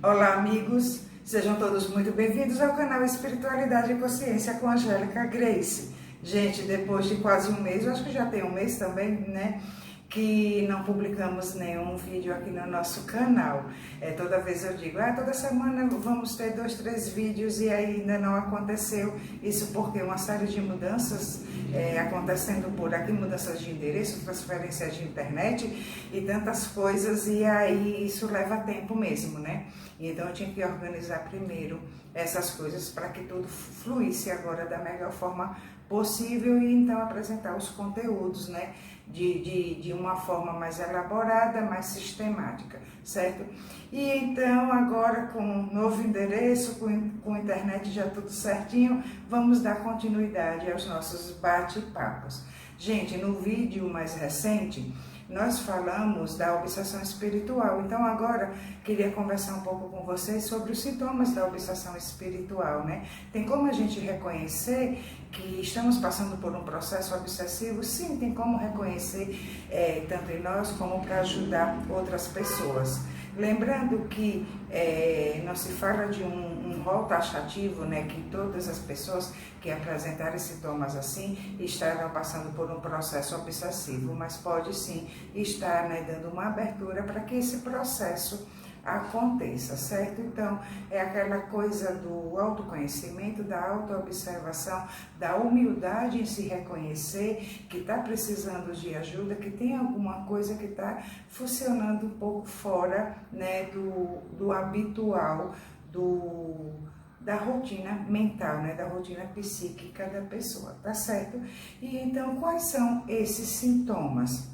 Olá, amigos! Sejam todos muito bem-vindos ao canal Espiritualidade e Consciência com Angélica Grace. Gente, depois de quase um mês, eu acho que já tem um mês também, né? Que não publicamos nenhum vídeo aqui no nosso canal. Toda vez eu digo, toda semana vamos ter 2, 3 vídeos e ainda não aconteceu. Isso porque uma série de mudanças acontecendo por aqui, mudanças de endereço, transferência de internet e tantas coisas, e aí isso leva tempo mesmo, né? Então eu tinha que organizar primeiro essas coisas para que tudo fluísse agora da melhor forma possível e então apresentar os conteúdos, né? De uma forma mais elaborada, mais sistemática, certo? E então agora com um novo endereço, com internet já tudo certinho, vamos dar continuidade aos nossos bate-papos. Gente, no vídeo mais recente, nós falamos da obsessão espiritual, então agora queria conversar um pouco com vocês sobre os sintomas da obsessão espiritual, né? Tem como a gente reconhecer que estamos passando por um processo obsessivo? Sim, tem como reconhecer, tanto em nós como para ajudar outras pessoas. Lembrando que não se fala de um rol taxativo, né, que todas as pessoas que apresentarem sintomas assim estarão passando por um processo obsessivo, mas pode sim estar, né, dando uma abertura para que esse processo aconteça, certo? Então, é aquela coisa do autoconhecimento, da autoobservação, da humildade em se reconhecer que está precisando de ajuda, que tem alguma coisa que está funcionando um pouco fora, né, do habitual, da rotina mental, né, da rotina psíquica da pessoa, tá certo? E então, quais são esses sintomas?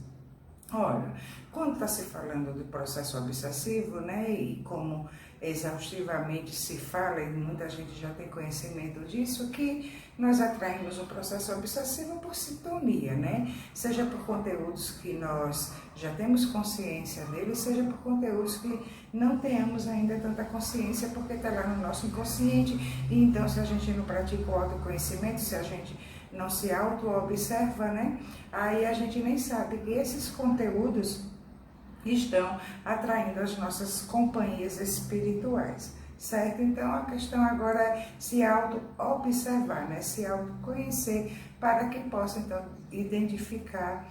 Olha, quando está se falando do processo obsessivo, né, e como exaustivamente se fala, e muita gente já tem conhecimento disso, que nós atraímos o processo obsessivo por sintonia, né? Seja por conteúdos que nós já temos consciência deles, seja por conteúdos que não tenhamos ainda tanta consciência, porque está lá no nosso inconsciente, e então se a gente não pratica o autoconhecimento, se a gente não se auto-observa, né? Aí a gente nem sabe que esses conteúdos estão atraindo as nossas companhias espirituais, certo? Então a questão agora é se auto-observar, né? Se autoconhecer para que possa então identificar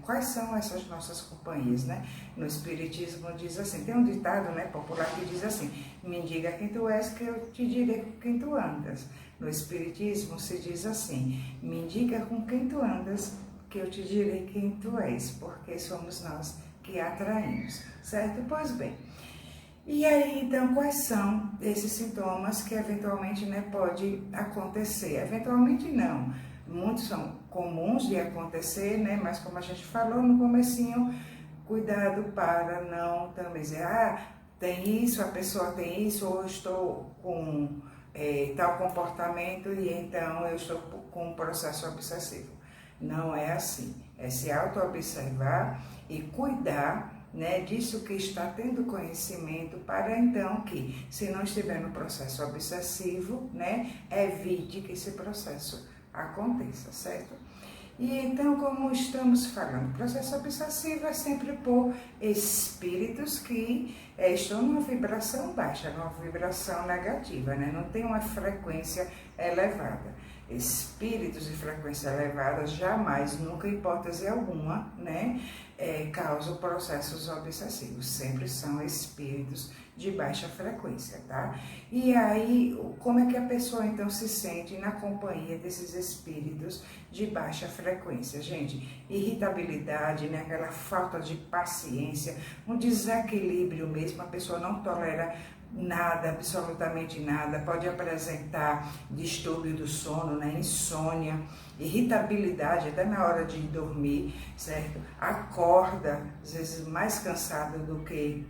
quais são essas nossas companhias, né? No Espiritismo diz assim, tem um ditado, né, popular que diz assim, me diga quem tu és que eu te direi com quem tu andas. No Espiritismo se diz assim, me diga com quem tu andas que eu te direi quem tu és, porque somos nós que atraímos, certo? Pois bem, e aí então quais são esses sintomas que eventualmente, né, pode acontecer? Eventualmente não, muitos são comuns de acontecer, né, mas como a gente falou no comecinho, cuidado para não também dizer, tem isso, a pessoa tem isso, ou eu estou com tal comportamento e então eu estou com um processo obsessivo. Não é assim, é se auto-observar e cuidar, né, disso que está tendo conhecimento para então que, se não estiver no processo obsessivo, né, evite que esse processo aconteça, certo? E então, como estamos falando, o processo obsessivo é sempre por espíritos que estão numa vibração baixa, numa vibração negativa, né? Não tem uma frequência elevada. Espíritos de frequência elevada jamais, nunca, em hipótese alguma, né, causam processos obsessivos. Sempre são espíritos de baixa frequência, tá? E aí, como é que a pessoa então se sente na companhia desses espíritos de baixa frequência? Gente, irritabilidade, né, aquela falta de paciência, um desequilíbrio mesmo, a pessoa não tolera nada, absolutamente nada, pode apresentar distúrbio do sono, né, insônia, irritabilidade até na hora de dormir, certo? Acorda, às vezes mais cansado do que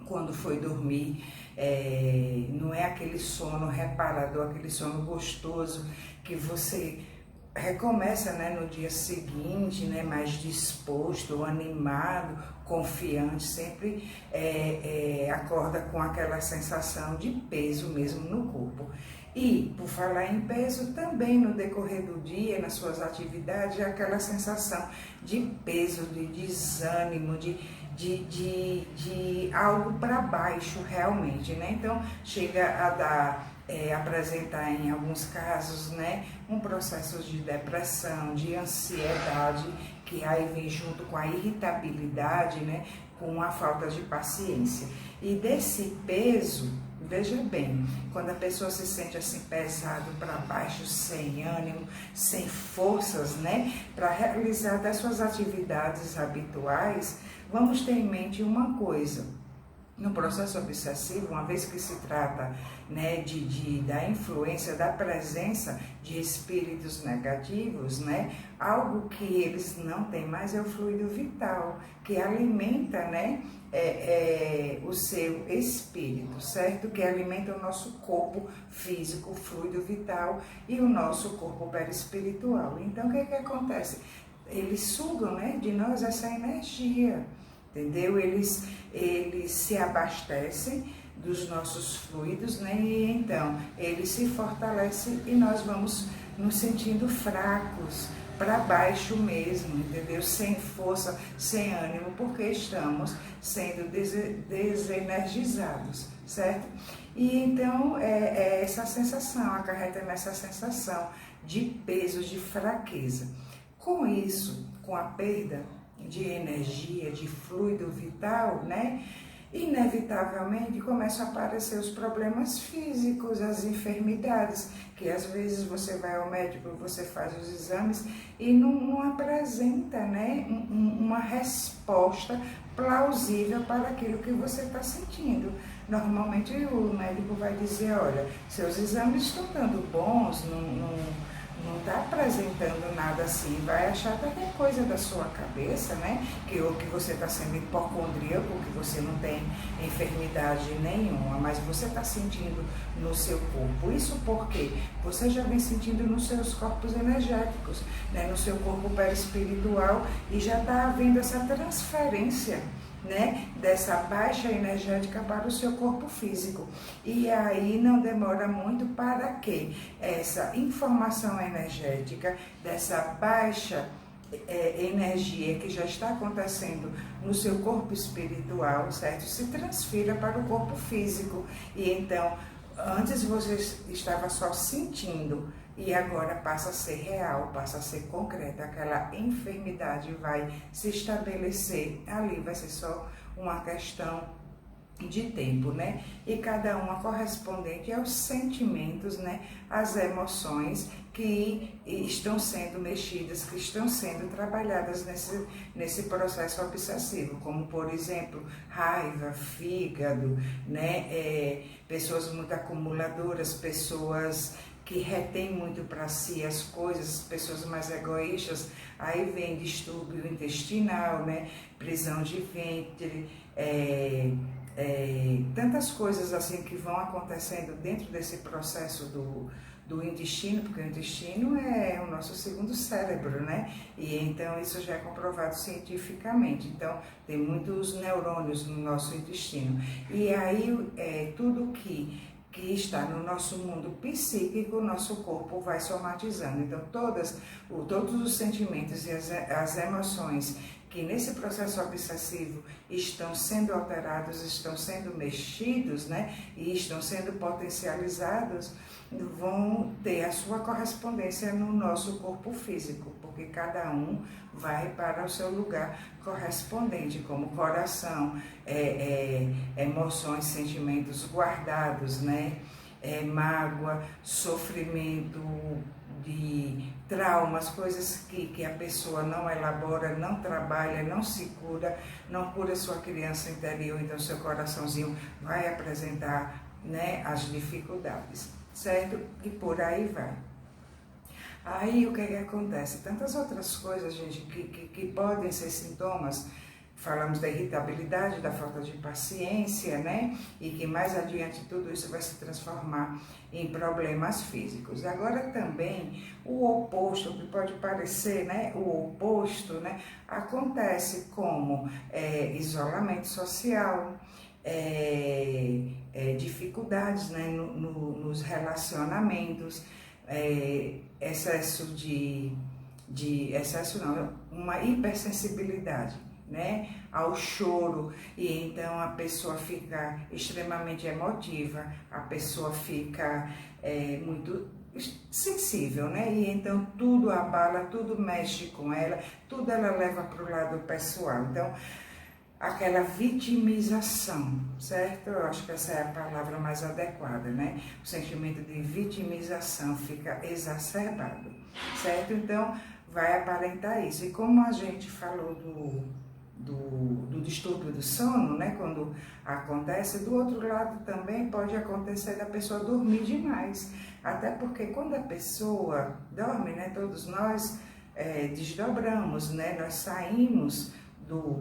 quando foi dormir, não é aquele sono reparador, aquele sono gostoso que você recomeça, né, no dia seguinte, né, mais disposto, animado, confiante, sempre acorda com aquela sensação de peso mesmo no corpo. E, por falar em peso, também no decorrer do dia, nas suas atividades, aquela sensação de peso, de desânimo, de algo para baixo realmente, né? Então chega a dar, apresentar em alguns casos, né, um processo de depressão, de ansiedade, que aí vem junto com a irritabilidade, né, com a falta de paciência. E desse peso, veja bem, quando a pessoa se sente assim pesado para baixo, sem ânimo, sem forças, né, para realizar das suas atividades habituais, vamos ter em mente uma coisa. No processo obsessivo, uma vez que se trata, né, da influência, da presença de espíritos negativos, né, algo que eles não têm mais é o fluido vital, que alimenta, né, o seu espírito, certo? Que alimenta o nosso corpo físico, o fluido vital, e o nosso corpo perispiritual. Então, o que acontece? Eles sugam, né, de nós essa energia. Entendeu? Eles se abastecem dos nossos fluidos, né? E então eles se fortalecem e nós vamos nos sentindo fracos, para baixo mesmo, entendeu? Sem força, sem ânimo, porque estamos sendo desenergizados, certo? E então essa sensação, acarreta nessa sensação de peso, de fraqueza. Com isso, com a perda de energia, de fluido vital, né? Inevitavelmente começam a aparecer os problemas físicos, as enfermidades, que às vezes você vai ao médico, você faz os exames e não apresenta, né, uma resposta plausível para aquilo que você está sentindo. Normalmente o médico vai dizer, olha, seus exames estão dando bons, não está apresentando nada assim, vai achar qualquer coisa da sua cabeça, né? Ou que você está sendo hipocondríaco, que você não tem enfermidade nenhuma, mas você está sentindo no seu corpo. Isso porque você já vem sentindo nos seus corpos energéticos, né? No seu corpo perispiritual, e já está havendo essa transferência, né, dessa baixa energética para o seu corpo físico. E aí não demora muito para que essa informação energética, dessa baixa energia que já está acontecendo no seu corpo espiritual, certo? Se transfira para o corpo físico. E então, antes você estava só sentindo, e agora passa a ser real, passa a ser concreta, aquela enfermidade vai se estabelecer ali, vai ser só uma questão de tempo, né? E cada uma correspondente aos sentimentos, né? As emoções que estão sendo mexidas, que estão sendo trabalhadas nesse processo obsessivo, como por exemplo, raiva, fígado, né? Pessoas muito acumuladoras, pessoas que retém muito para si as coisas, pessoas mais egoístas, aí vem distúrbio intestinal, né? Prisão de ventre, tantas coisas assim que vão acontecendo dentro desse processo do intestino, porque o intestino é o nosso segundo cérebro, né? E então isso já é comprovado cientificamente. Então tem muitos neurônios no nosso intestino. E aí tudo que está no nosso mundo psíquico, o nosso corpo vai somatizando. Então, todos os sentimentos e as emoções que nesse processo obsessivo estão sendo alterados, estão sendo mexidos, né, e estão sendo potencializados, vão ter a sua correspondência no nosso corpo físico, porque cada um vai para o seu lugar correspondente, como coração, emoções, sentimentos guardados, né, mágoa, sofrimento, de traumas, coisas que a pessoa não elabora, não trabalha, não se cura, não cura sua criança interior, então seu coraçãozinho vai apresentar, né, as dificuldades, certo? E por aí vai. Aí o que acontece? Tantas outras coisas, gente, que podem ser sintomas. Falamos da irritabilidade, da falta de paciência, né? E que mais adiante tudo isso vai se transformar em problemas físicos. Agora também o oposto, que pode parecer, né? O oposto, né? Acontece como isolamento social, dificuldades, né? Nos relacionamentos, excesso uma hipersensibilidade, né, ao choro, e então a pessoa fica extremamente emotiva, a pessoa fica muito sensível, né? E então tudo abala, tudo mexe com ela, tudo ela leva para o lado pessoal. Então, aquela vitimização, certo? Eu acho que essa é a palavra mais adequada, né? O sentimento de vitimização fica exacerbado, certo? Então, vai aparentar isso. E como a gente falou do distúrbio do sono, né? Quando acontece, do outro lado também pode acontecer da pessoa dormir demais. Até porque quando a pessoa dorme, né? Todos nós desdobramos, né? Nós saímos,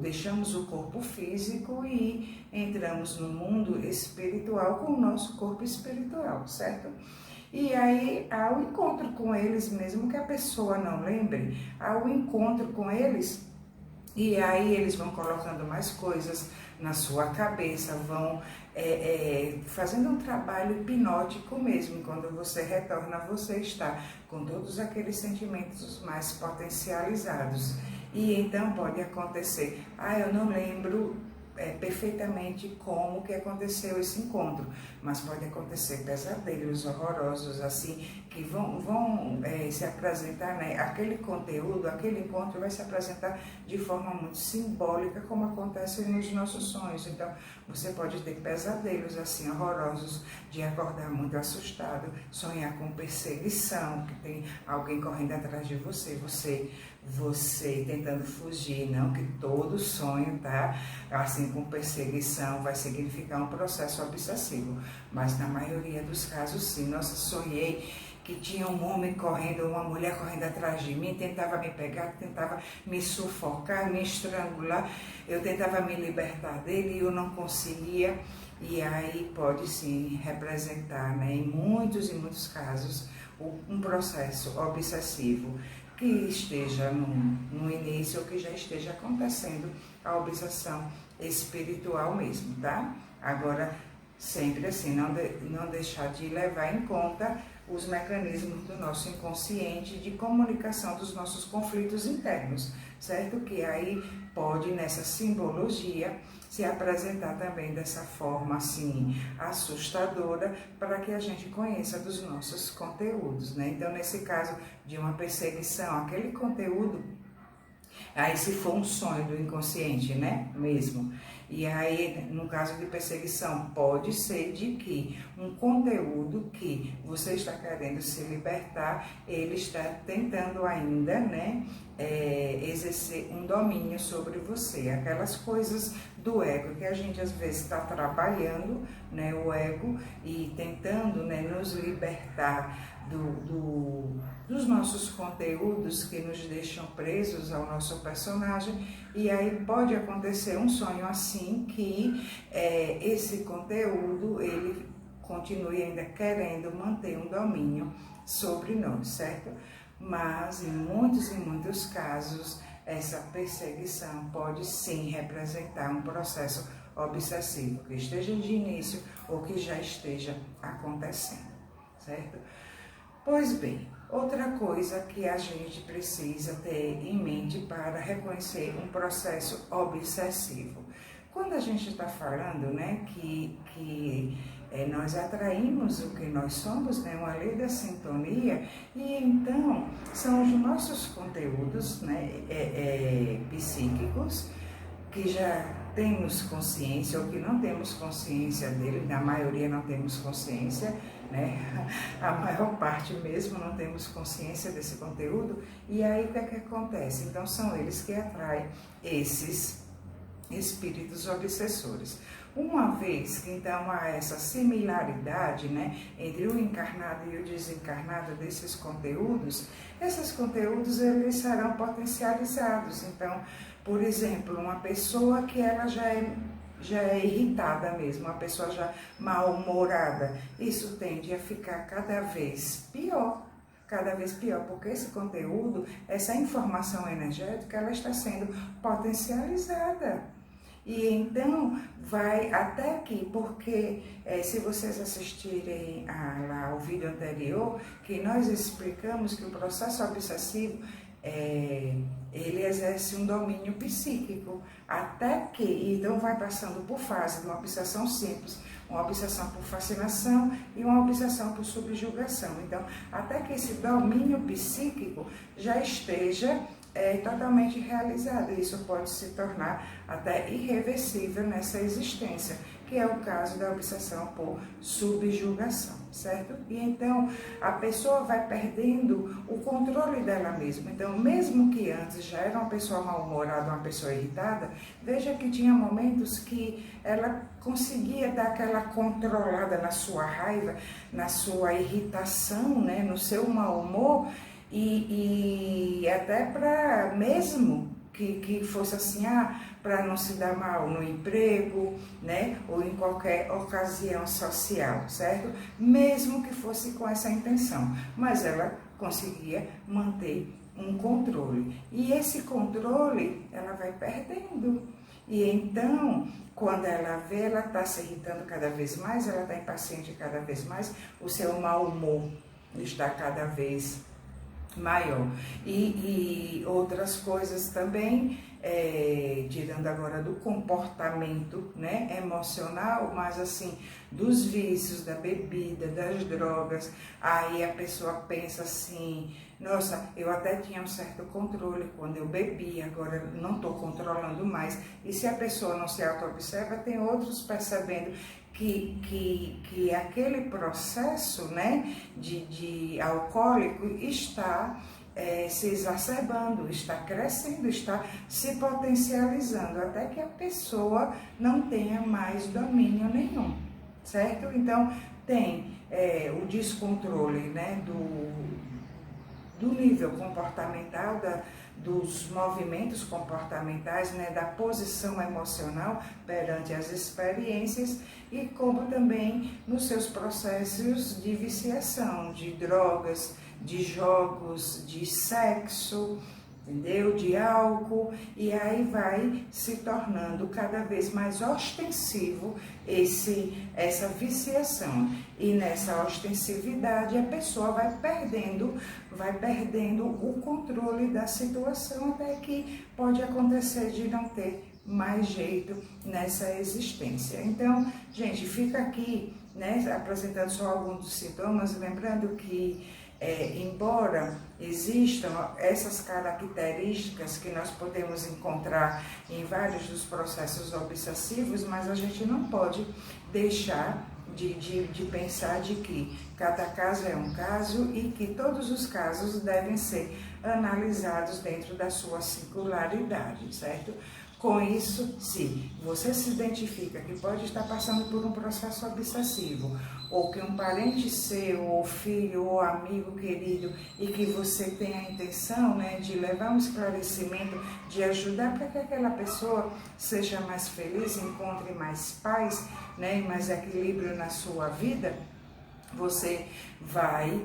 deixamos o corpo físico e entramos no mundo espiritual com o nosso corpo espiritual, certo? E aí, ao encontro com eles, mesmo que a pessoa não lembre, ao encontro com eles, e aí eles vão colocando mais coisas na sua cabeça, vão fazendo um trabalho hipnótico mesmo. Quando você retorna, você está com todos aqueles sentimentos mais potencializados. E então pode acontecer, eu não lembro perfeitamente como que aconteceu esse encontro, mas pode acontecer pesadelos horrorosos assim, que vão se apresentar, né? Aquele conteúdo, aquele encontro vai se apresentar de forma muito simbólica, como acontece nos nossos sonhos. Então, você pode ter pesadelos assim horrorosos, de acordar muito assustado, sonhar com perseguição, que tem alguém correndo atrás de você tentando fugir. Não que todo sonho, tá? Assim, com perseguição, vai significar um processo obsessivo, mas na maioria dos casos, sim. Nossa, sonhei que tinha um homem correndo, uma mulher correndo atrás de mim, tentava me pegar, tentava me sufocar, me estrangular, eu tentava me libertar dele e eu não conseguia. E aí pode sim representar, né, em muitos e muitos casos, um processo obsessivo que esteja no início ou que já esteja acontecendo a obsessão espiritual mesmo, tá? Agora, sempre assim, não deixar de levar em conta os mecanismos do nosso inconsciente de comunicação dos nossos conflitos internos, certo? Que aí pode, nessa simbologia, se apresentar também dessa forma assim assustadora, para que a gente conheça dos nossos conteúdos, né? Então, nesse caso de uma perseguição, aquele conteúdo, aí se for um sonho do inconsciente, né, mesmo. E aí, no caso de perseguição, pode ser de que um conteúdo que você está querendo se libertar, ele está tentando ainda, né, exercer um domínio sobre você. Aquelas coisas do ego que a gente às vezes está trabalhando, né, o ego, e tentando, né, nos libertar dos nossos conteúdos que nos deixam presos ao nosso personagem. E aí pode acontecer um sonho assim, que esse conteúdo ele continue ainda querendo manter um domínio sobre nós, certo? Mas em muitos casos essa perseguição pode sim representar um processo obsessivo que esteja de início ou que já esteja acontecendo, certo? Pois bem, outra coisa que a gente precisa ter em mente para reconhecer um processo obsessivo. Quando a gente está falando, né, que nós atraímos o que nós somos, né, uma lei da sintonia, e então são os nossos conteúdos, né, psíquicos, que já temos consciência ou que não temos consciência dele, na maioria não temos consciência, né? A maior parte mesmo não temos consciência desse conteúdo. E aí o que é que acontece? Então são eles que atraem esses espíritos obsessores. Uma vez que então há essa similaridade, né, entre o encarnado e o desencarnado desses conteúdos, esses conteúdos eles serão potencializados. Então, por exemplo, uma pessoa que ela já é irritada mesmo, uma pessoa já mal-humorada, isso tende a ficar cada vez pior, porque esse conteúdo, essa informação energética, ela está sendo potencializada. E então vai até aqui, porque se vocês assistirem lá ao vídeo anterior, que nós explicamos que o processo obsessivo ele exerce um domínio psíquico, até que, então vai passando por fase de uma obsessão simples, uma obsessão por fascinação e uma obsessão por subjugação. Então, até que esse domínio psíquico já esteja totalmente realizado. Isso pode se tornar até irreversível nessa existência, que é o caso da obsessão por subjugação, certo? E então a pessoa vai perdendo o controle dela mesma. Então, mesmo que antes já era uma pessoa mal-humorada, uma pessoa irritada, veja que tinha momentos que ela conseguia dar aquela controlada na sua raiva, na sua irritação, né, no seu mau humor, e até para mesmo que fosse assim, para não se dar mal no emprego, né, ou em qualquer ocasião social, certo? Mesmo que fosse com essa intenção, mas ela conseguia manter um controle. E esse controle ela vai perdendo. E então, quando ela vê, ela está se irritando cada vez mais, ela está impaciente cada vez mais, o seu mau humor está cada vez maior. E outras coisas também, tirando agora do comportamento, né, emocional, mas assim, dos vícios, da bebida, das drogas, aí a pessoa pensa assim, nossa, eu até tinha um certo controle quando eu bebia, agora não estou controlando mais. E se a pessoa não se auto-observa, tem outros percebendo que aquele processo, né, de alcoólico está se exacerbando, está crescendo, está se potencializando, até que a pessoa não tenha mais domínio nenhum, certo? Então, tem o descontrole, né, do nível comportamental, dos movimentos comportamentais, né, da posição emocional perante as experiências, e como também nos seus processos de viciação, de drogas, de jogos, de sexo, entendeu? De álcool, e aí vai se tornando cada vez mais ostensivo essa viciação. E nessa ostensividade a pessoa vai perdendo o controle da situação, até que pode acontecer de não ter mais jeito nessa existência. Então, gente, fica aqui, né, apresentando só alguns dos sintomas, lembrando que embora existam essas características que nós podemos encontrar em vários dos processos obsessivos, mas a gente não pode deixar de pensar de que cada caso é um caso e que todos os casos devem ser analisados dentro da sua singularidade, certo? Com isso, se você se identifica que pode estar passando por um processo obsessivo, ou que um parente seu, ou filho, ou amigo querido, e que você tem a intenção, né, de levar um esclarecimento, de ajudar para que aquela pessoa seja mais feliz, encontre mais paz, né, e mais equilíbrio na sua vida, você vai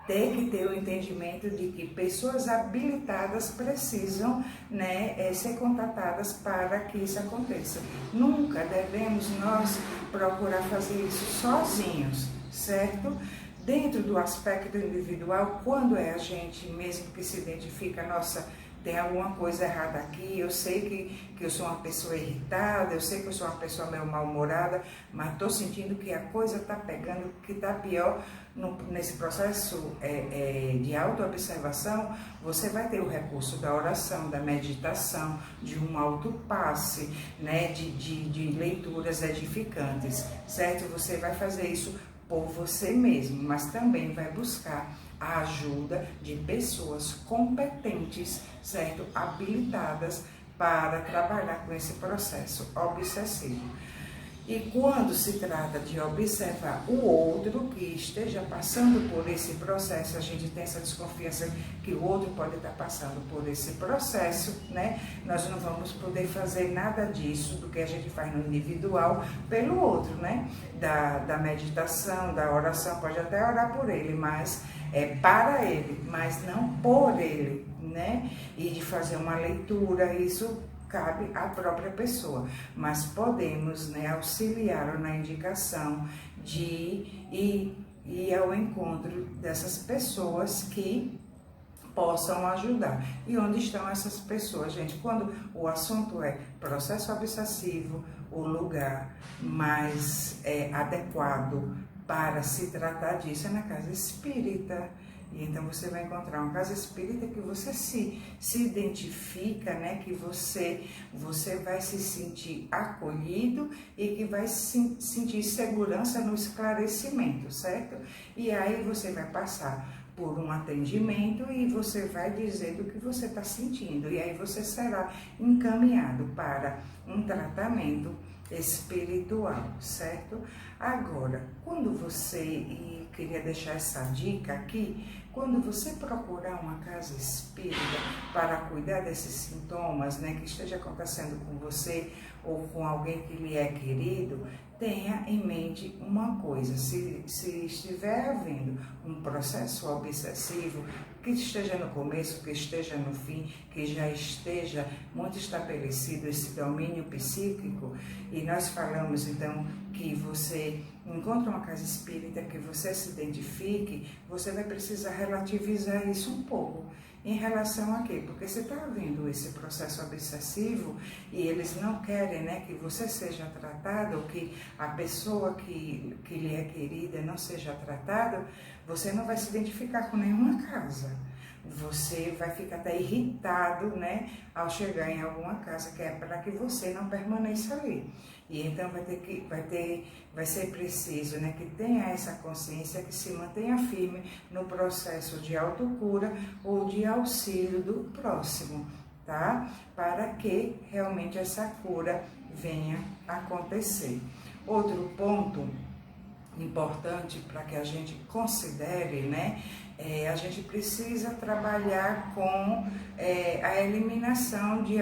ter que ter o entendimento de que pessoas habilitadas precisam, né, ser contatadas para que isso aconteça. Nunca devemos nós procurar fazer isso sozinhos, certo? Dentro do aspecto individual, quando é a gente mesmo que se identifica, nossa, tem alguma coisa errada aqui, eu sei que eu sou uma pessoa irritada, eu sei que eu sou uma pessoa meio mal-humorada, mas estou sentindo que a coisa está pegando, que está pior. Nesse processo de auto-observação, você vai ter o recurso da oração, da meditação, de um autopasse, né, de leituras edificantes, certo? Você vai fazer isso por você mesmo, mas também vai buscar a ajuda de pessoas competentes, certo? Habilitadas para trabalhar com esse processo obsessivo. E quando se trata de observar o outro que esteja passando por esse processo, a gente tem essa desconfiança que o outro pode estar passando por esse processo, né? Nós não vamos poder fazer nada disso, do que a gente faz no individual, pelo outro, né? Da meditação, da oração, pode até orar por ele, mas para ele, mas não por ele, né? E de fazer uma leitura, isso cabe à própria pessoa, mas podemos, né, auxiliar na indicação de ir ao encontro dessas pessoas que possam ajudar. E onde estão essas pessoas, gente? Quando o assunto é processo obsessivo, o lugar mais adequado para se tratar disso é na casa espírita. E então você vai encontrar uma casa espírita que você se identifica, né? Que você vai se sentir acolhido e que vai sentir segurança no esclarecimento, certo? E aí você vai passar por um atendimento e você vai dizer do que você está sentindo. E aí você será encaminhado para um tratamento espiritual, certo? Agora, quando você, e queria deixar essa dica aqui, quando você procurar uma casa espírita para cuidar desses sintomas, né, que esteja acontecendo com você ou com alguém que lhe é querido, tenha em mente uma coisa: se estiver havendo um processo obsessivo, que esteja no começo, que esteja no fim, que já esteja muito estabelecido esse domínio psíquico, e nós falamos então que você encontra uma casa espírita que você se identifique, você vai precisar relativizar isso um pouco. Em relação a quê? Porque você está vendo esse processo obsessivo e eles não querem, né, que você seja tratado, ou que a pessoa que lhe é querida não seja tratada, você não vai se identificar com nenhuma casa. Você vai ficar até irritado, né, ao chegar em alguma casa, que é para que você não permaneça ali. E então vai ser preciso, né, que tenha essa consciência, que se mantenha firme no processo de autocura ou de auxílio do próximo, tá? Para que realmente essa cura venha acontecer. Outro ponto importante para que a gente considere, né, a gente precisa trabalhar com a eliminação de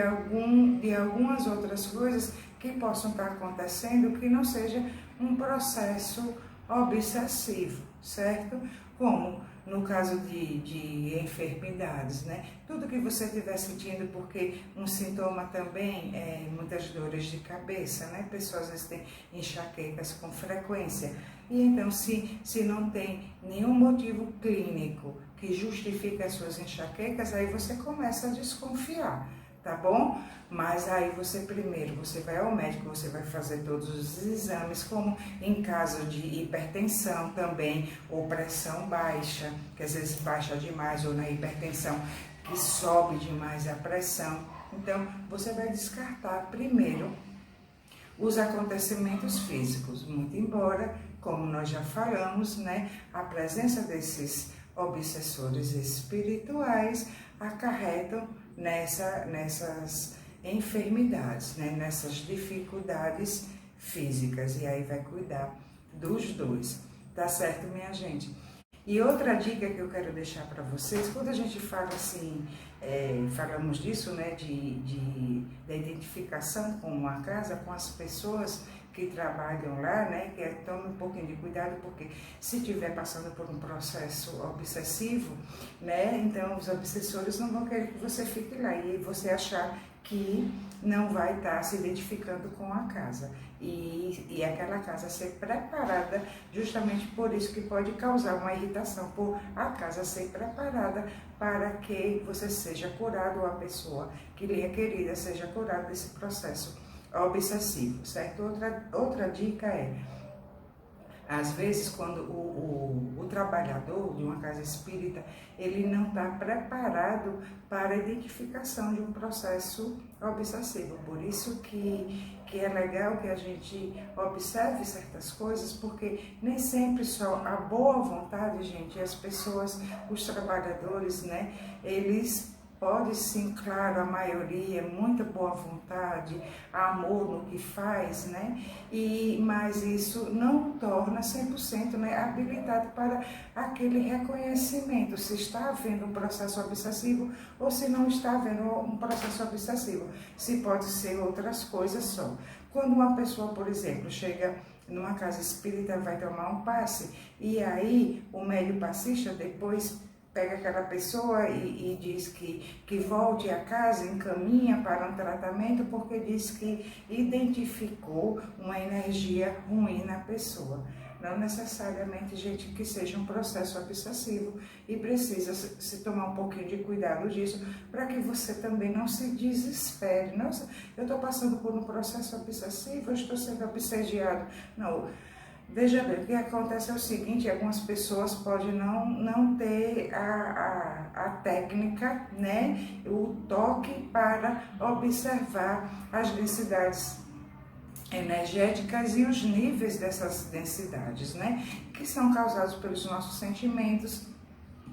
algumas outras coisas que possam estar acontecendo que não seja um processo obsessivo, certo? Como no caso de enfermidades, né? Tudo que você estiver sentindo, porque um sintoma também é muitas dores de cabeça, né? Pessoas às vezes têm enxaquecas com frequência. E então, se não tem nenhum motivo clínico que justifique as suas enxaquecas, aí você começa a desconfiar, tá bom? Mas aí você vai ao médico, você vai fazer todos os exames, como em caso de hipertensão também, ou pressão baixa, que às vezes baixa demais, ou na hipertensão que sobe demais a pressão. Então, você vai descartar primeiro os acontecimentos físicos, muito embora, como nós já falamos, né, a presença desses obsessores espirituais acarretam nessas enfermidades, né, nessas dificuldades físicas, e aí vai cuidar dos dois, tá certo, minha gente? E outra dica que eu quero deixar para vocês, quando a gente fala assim, falamos disso, né, da identificação com uma casa, com as pessoas que trabalham lá, né, que tome um pouquinho de cuidado, porque se estiver passando por um processo obsessivo, né, então os obsessores não vão querer que você fique lá e você achar que não vai estar se identificando com a casa. E aquela casa ser preparada justamente por isso, que pode causar uma irritação, por a casa ser preparada para que você seja curado, ou a pessoa que lhe é querida seja curada desse processo obsessivo, certo? Outra dica é, às vezes, quando o trabalhador de uma casa espírita, ele não está preparado para a identificação de um processo obsessivo. Por isso que é legal que a gente observe certas coisas, porque nem sempre só a boa vontade, gente, as pessoas, os trabalhadores, né, eles pode sim, claro, a maioria, muita boa vontade, amor no que faz, né? Mas isso não torna 100%, né, habilitado para aquele reconhecimento, se está havendo um processo obsessivo ou se não está havendo um processo obsessivo, se pode ser outras coisas só. Quando uma pessoa, por exemplo, chega numa casa espírita, vai tomar um passe, e aí o médium passista depois pega aquela pessoa e diz que volte a casa, encaminha para um tratamento, porque diz que identificou uma energia ruim na pessoa. não necessariamente gente que seja um processo obsessivo, e precisa se tomar um pouquinho de cuidado disso, para que você também não se desespere. Nossa, eu estou passando por um processo obsessivo, eu estou sendo obsediado. Não. Veja bem, o que acontece é o seguinte: algumas pessoas podem não ter a técnica, né, o toque para observar as densidades energéticas e os níveis dessas densidades, né, que são causados pelos nossos sentimentos,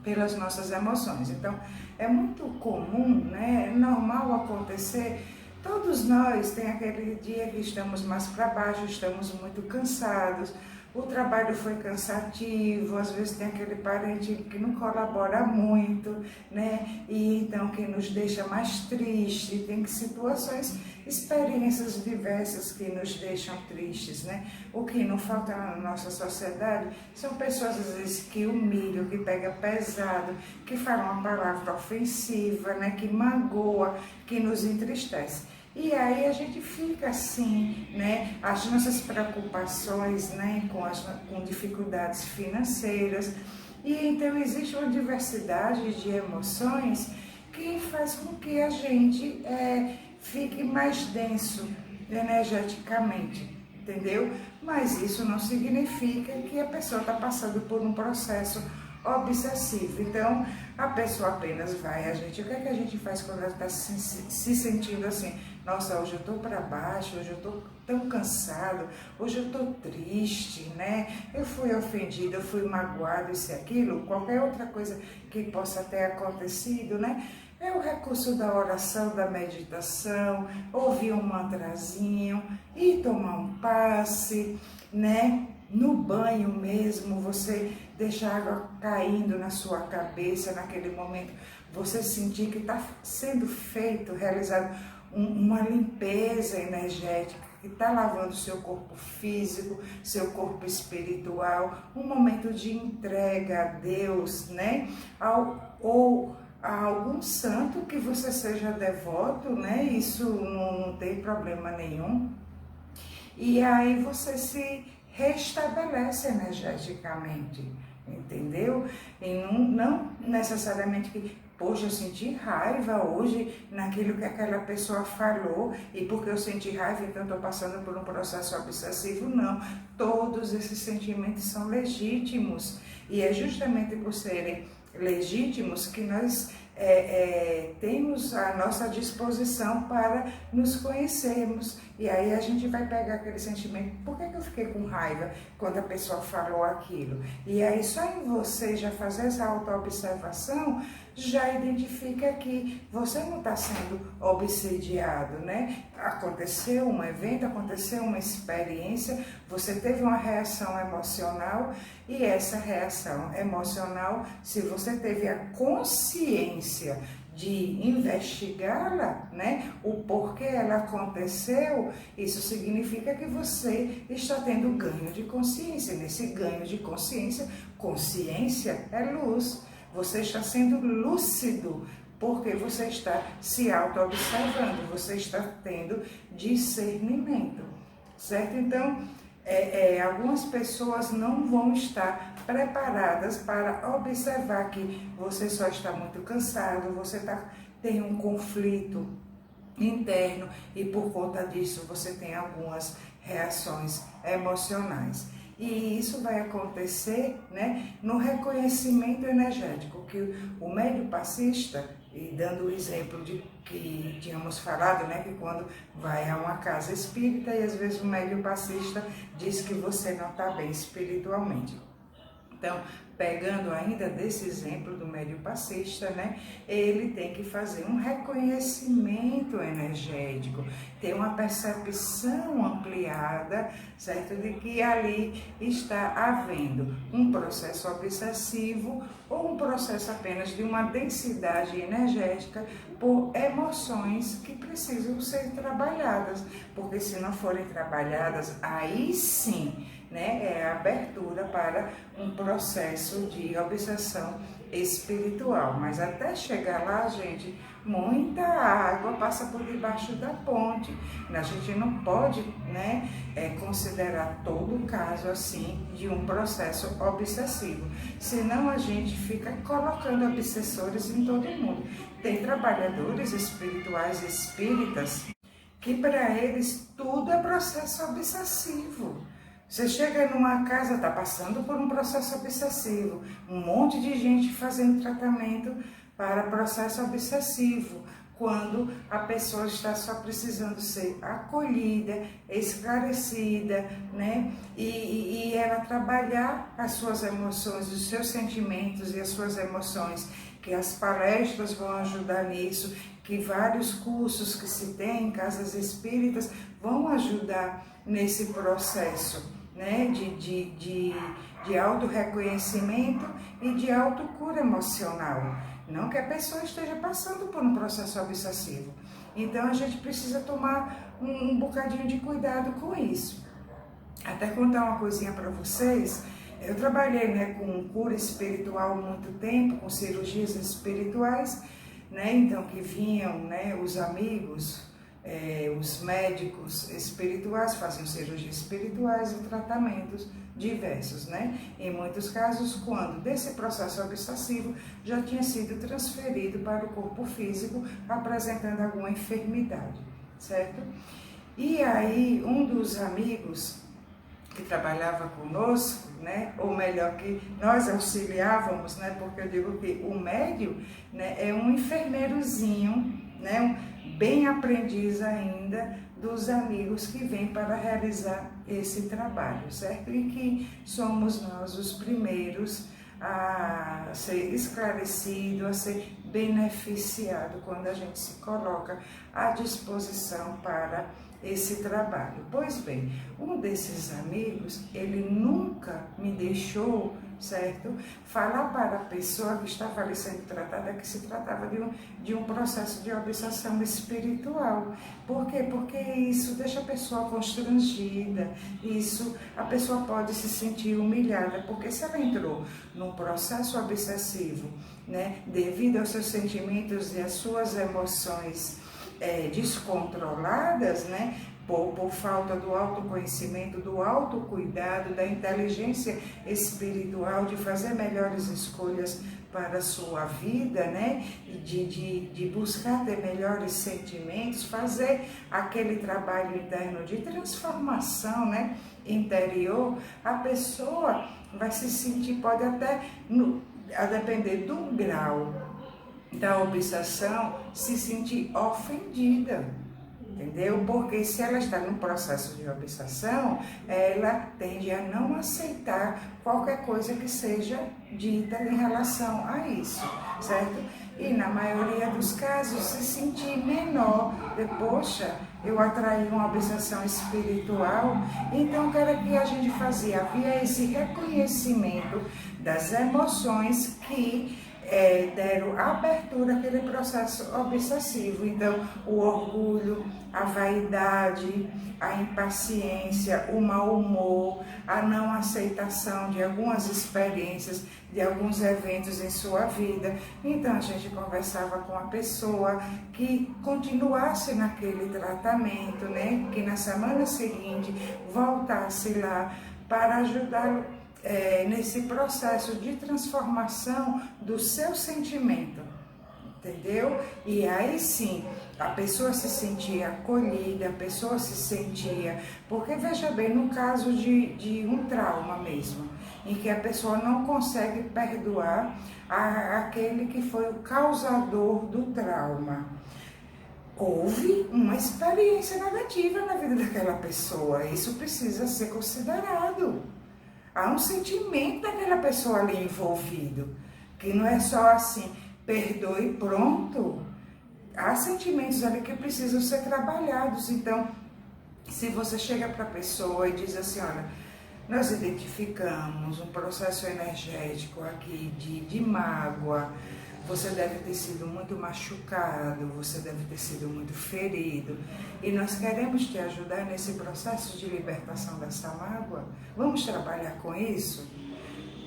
pelas nossas emoções. Então, é muito comum, né, é normal acontecer. Todos nós tem aquele dia que estamos mais para baixo, estamos muito cansados, o trabalho foi cansativo, às vezes tem aquele parente que não colabora muito, né? E então que nos deixa mais triste, tem situações, experiências diversas que nos deixam tristes, né? O que não falta na nossa sociedade são pessoas às vezes que humilham, que pegam pesado, que falam uma palavra ofensiva, né? Que magoa, que nos entristece. E aí a gente fica assim, né? As nossas preocupações, né? Com dificuldades financeiras. E então existe uma diversidade de emoções que faz com que a gente fique mais denso energeticamente, entendeu? Mas isso não significa que a pessoa está passando por um processo obsessivo. Então, a pessoa apenas vai, o que é que a gente faz quando ela está se sentindo assim? Nossa, hoje eu estou para baixo, hoje eu estou tão cansado, hoje eu estou triste, né? Eu fui ofendido, eu fui magoado, isso e aquilo, qualquer outra coisa que possa ter acontecido, né? É o recurso da oração, da meditação, ouvir um mantrazinho e tomar um passe, né? No banho mesmo, você deixar a água caindo na sua cabeça, naquele momento, você sentir que está sendo feito, realizado uma limpeza energética, que está lavando seu corpo físico, seu corpo espiritual, um momento de entrega a Deus, né? Ou a algum santo que você seja devoto, né? Isso não tem problema nenhum. E aí você se restabelece energeticamente, entendeu? E não necessariamente que, poxa, eu senti raiva hoje naquilo que aquela pessoa falou, e porque eu senti raiva, então estou passando por um processo obsessivo. Não, todos esses sentimentos são legítimos, e é justamente por serem legítimos que nós temos a nossa disposição para nos conhecermos. E aí a gente vai pegar aquele sentimento: por que eu fiquei com raiva quando a pessoa falou aquilo? E aí só em você já fazer essa autoobservação, já identifica que você não está sendo obsediado, né? Aconteceu um evento, aconteceu uma experiência, você teve uma reação emocional, e essa reação emocional, se você teve a consciência de investigá-la, né, o porquê ela aconteceu, isso significa que você está tendo ganho de consciência. Nesse ganho de consciência, consciência é luz. Você está sendo lúcido, porque você está se auto-observando, você está tendo discernimento, certo? Então, algumas pessoas não vão estar preparadas para observar que você só está muito cansado, você tem um conflito interno, e por conta disso você tem algumas reações emocionais. E isso vai acontecer, né, no reconhecimento energético, que o médium passista, e dando o exemplo de que tínhamos falado, né, que quando vai a uma casa espírita e às vezes o médium passista diz que você não está bem espiritualmente. Então, pegando ainda desse exemplo do médium passista, né, ele tem que fazer um reconhecimento energético, ter uma percepção ampliada, certo? De que ali está havendo um processo obsessivo ou um processo apenas de uma densidade energética por emoções que precisam ser trabalhadas, porque se não forem trabalhadas, aí sim, né? É a abertura para um processo de obsessão espiritual. Mas até chegar lá, gente, muita água passa por debaixo da ponte. A gente não pode, né, considerar todo o caso assim de um processo obsessivo. Senão a gente fica colocando obsessores em todo mundo. Tem trabalhadores espirituais espíritas que para eles tudo é processo obsessivo. Você chega numa casa, está passando por um processo obsessivo, um monte de gente fazendo tratamento para processo obsessivo, quando a pessoa está só precisando ser acolhida, esclarecida, né? E ela trabalhar as suas emoções, os seus sentimentos e as suas emoções, que as palestras vão ajudar nisso, que vários cursos que se tem em casas espíritas vão ajudar nesse processo, né, de autorreconhecimento e de autocura emocional. Não que a pessoa esteja passando por um processo obsessivo. Então a gente precisa tomar um bocadinho de cuidado com isso. Até contar uma coisinha para vocês. Eu trabalhei, né, com cura espiritual há muito tempo, com cirurgias espirituais, né, então que vinham, né, os amigos, os médicos espirituais faziam cirurgias espirituais e tratamentos diversos, né? Em muitos casos, quando desse processo obsessivo já tinha sido transferido para o corpo físico, apresentando alguma enfermidade, certo? E aí, um dos amigos que trabalhava conosco, né, ou melhor, que nós auxiliávamos, né, porque eu digo que o médium, né, é um enfermeirozinho, né, bem aprendiz ainda dos amigos que vêm para realizar esse trabalho, certo? E que somos nós os primeiros a ser esclarecido, a ser beneficiado quando a gente se coloca à disposição para esse trabalho. Pois bem, um desses amigos, ele nunca me deixou, certo, falar para a pessoa que estava ali sendo tratada que se tratava de um processo de obsessão espiritual. Por quê? Porque isso deixa a pessoa constrangida, a pessoa pode se sentir humilhada, porque se ela entrou num processo obsessivo, né, devido aos seus sentimentos e às suas emoções descontroladas, né, por falta do autoconhecimento, do autocuidado, da inteligência espiritual, de fazer melhores escolhas para a sua vida, né, de buscar ter melhores sentimentos, fazer aquele trabalho interno de transformação, né, interior, a pessoa vai se sentir, pode até, a depender do grau da obsessão, se sentir ofendida, entendeu? Porque se ela está num processo de obsessão, ela tende a não aceitar qualquer coisa que seja dita em relação a isso, certo? E na maioria dos casos se sentir menor, poxa, eu atraí uma obsessão espiritual, então o que era que a gente fazia? Havia esse reconhecimento das emoções que deram abertura àquele processo obsessivo. Então, o orgulho, a vaidade, a impaciência, o mau humor, a não aceitação de algumas experiências, de alguns eventos em sua vida. Então, a gente conversava com a pessoa que continuasse naquele tratamento, né? Que na semana seguinte voltasse lá para ajudá-lo nesse processo de transformação do seu sentimento, entendeu? E aí sim, a pessoa se sentia acolhida, a pessoa se sentia... Porque veja bem, no caso de um trauma mesmo, em que a pessoa não consegue perdoar aquele que foi o causador do trauma. Houve uma experiência negativa na vida daquela pessoa, isso precisa ser considerado. Há um sentimento daquela pessoa ali envolvido, que não é só assim, perdoe e pronto. Há sentimentos ali que precisam ser trabalhados. Então, se você chega para a pessoa e diz assim, olha, nós identificamos um processo energético aqui de mágoa, Você deve ter sido muito machucado, você deve ter sido muito ferido. E nós queremos te ajudar nesse processo de libertação dessa mágoa. Vamos trabalhar com isso?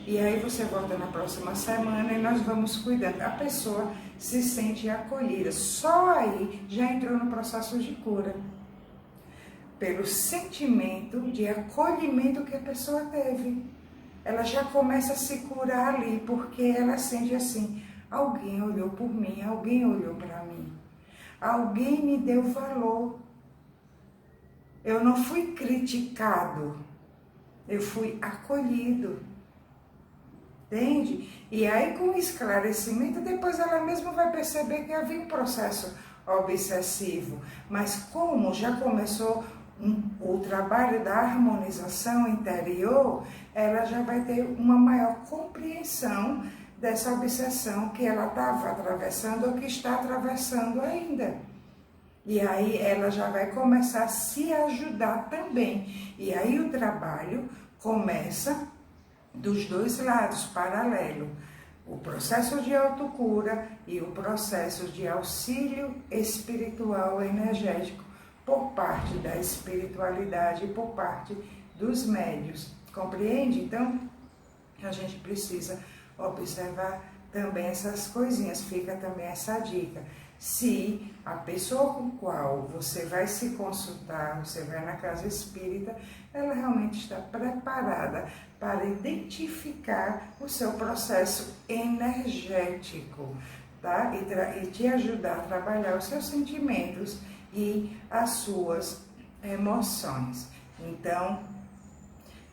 E aí você volta na próxima semana e nós vamos cuidando. A pessoa se sente acolhida. Só aí já entrou no processo de cura. Pelo sentimento de acolhimento que a pessoa teve. Ela já começa a se curar ali, porque ela sente assim, alguém olhou por mim, alguém olhou para mim. Alguém me deu valor. Eu não fui criticado, eu fui acolhido. Entende? E aí, com o esclarecimento, depois ela mesma vai perceber que havia um processo obsessivo. Mas como já começou o trabalho da harmonização interior, ela já vai ter uma maior compreensão dessa obsessão que ela estava atravessando ou que está atravessando ainda. E aí ela já vai começar a se ajudar também. E aí o trabalho começa dos dois lados, paralelo. O processo de autocura e o processo de auxílio espiritual energético por parte da espiritualidade e por parte dos médios. Compreende? Então, a gente precisa observar também essas coisinhas. Fica também essa dica. Se a pessoa com a qual você vai se consultar, você vai na casa espírita, ela realmente está preparada para identificar o seu processo energético, tá? E te ajudar a trabalhar os seus sentimentos e as suas emoções. Então,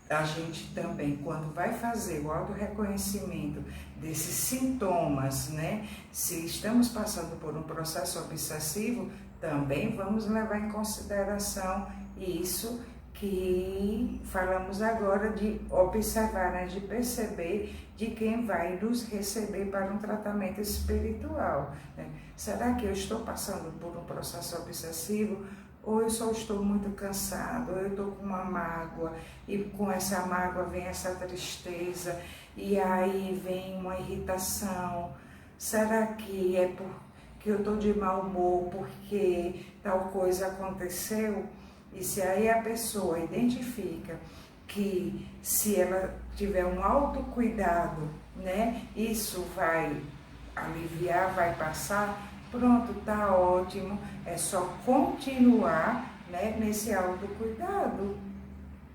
a gente também, quando vai fazer o autorreconhecimento desses sintomas, né? Se estamos passando por um processo obsessivo, também vamos levar em consideração isso que falamos agora de observar, né? De perceber de quem vai nos receber para um tratamento espiritual, né? Será que eu estou passando por um processo obsessivo? Ou eu só estou muito cansado, ou eu estou com uma mágoa, e com essa mágoa vem essa tristeza, e aí vem uma irritação. Será que é porque eu estou de mau humor, porque tal coisa aconteceu? E se aí a pessoa identifica que se ela tiver um autocuidado, né, isso vai aliviar, vai passar, pronto, tá ótimo, é só continuar, né, nesse autocuidado,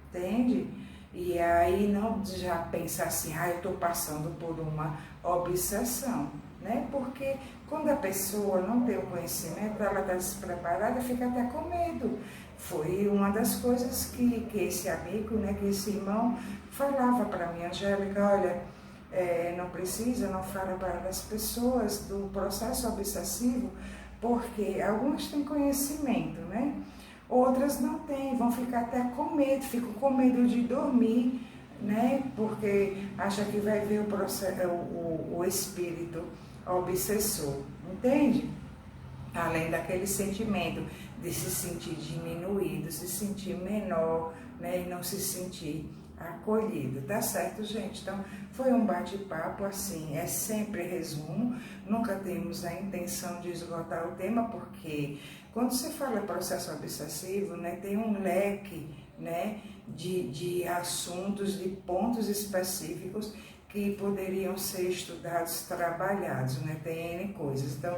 entende? E aí não já pensar assim, eu estou passando por uma obsessão, né? Porque quando a pessoa não tem o conhecimento, ela está despreparada, fica até com medo. Foi uma das coisas que esse amigo, né, que esse irmão falava para mim, Angélica, olha, não precisa, não fala para as pessoas do processo obsessivo, porque algumas têm conhecimento, né? Outras não têm, vão ficar até com medo, ficam com medo de dormir, né? Porque acha que vai ver o espírito obsessor, entende? Além daquele sentimento de se sentir diminuído, se sentir menor, né? E não se sentir acolhido, tá certo, gente? Então, foi um bate-papo assim, é sempre resumo, nunca temos a intenção de esgotar o tema, porque quando se fala processo obsessivo, né, tem um leque, né, de assuntos, de pontos específicos que poderiam ser estudados, trabalhados, né, tem N coisas. Então,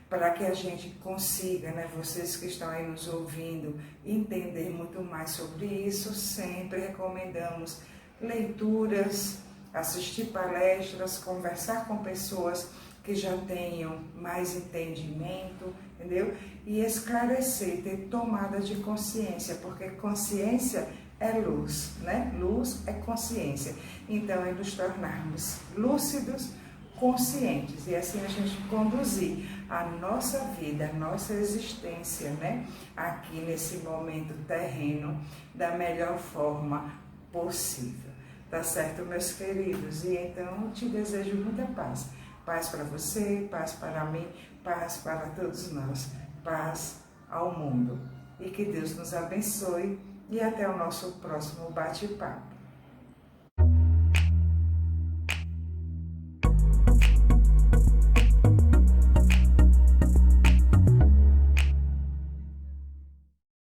para que a gente consiga, né, vocês que estão aí nos ouvindo, entender muito mais sobre isso, sempre recomendamos leituras, assistir palestras, conversar com pessoas que já tenham mais entendimento, entendeu? E esclarecer, ter tomada de consciência, porque consciência é luz, né? Luz é consciência. Então, é nos tornarmos lúcidos, conscientes, e assim a gente conduzir a nossa vida, a nossa existência, né, aqui nesse momento terreno, da melhor forma possível. Tá certo, meus queridos? E então eu te desejo muita paz. Paz para você, paz para mim, paz para todos nós, paz ao mundo. E que Deus nos abençoe e até o nosso próximo bate-papo.